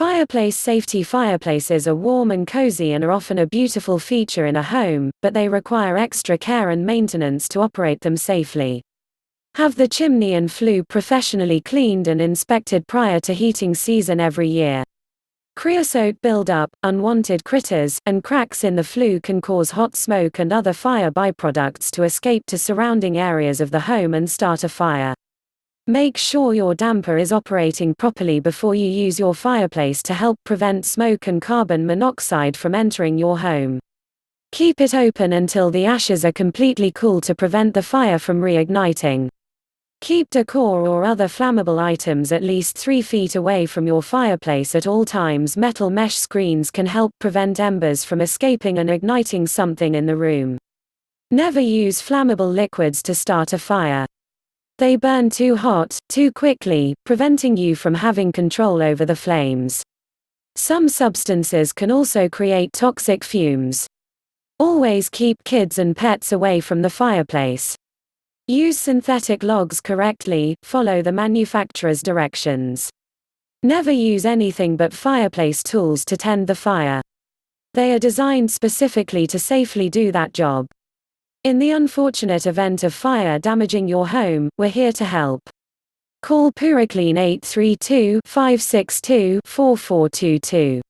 Fireplace safety. Fireplaces are warm and cozy and are often a beautiful feature in a home, but they require extra care and maintenance to operate them safely. Have the chimney and flue professionally cleaned and inspected prior to heating season every year. Creosote buildup, unwanted critters, and cracks in the flue can cause hot smoke and other fire byproducts to escape to surrounding areas of the home and start a fire. Make sure your damper is operating properly before you use your fireplace to help prevent smoke and carbon monoxide from entering your home. Keep it open until the ashes are completely cool to prevent the fire from reigniting. Keep décor or other flammable items at least 3 feet away from your fireplace at all times. Metal mesh screens can help prevent embers from escaping and igniting something in the room. Never use flammable liquids to start a fire. They burn too hot, too quickly, preventing you from having control over the flames. Some substances can also create toxic fumes. Always keep kids and pets away from the fireplace. Use synthetic logs correctly, follow the manufacturer's directions. Never use anything but fireplace tools to tend the fire. They are designed specifically to safely do that job. In the unfortunate event of fire damaging your home, we're here to help. Call PuroClean 832-562-4422.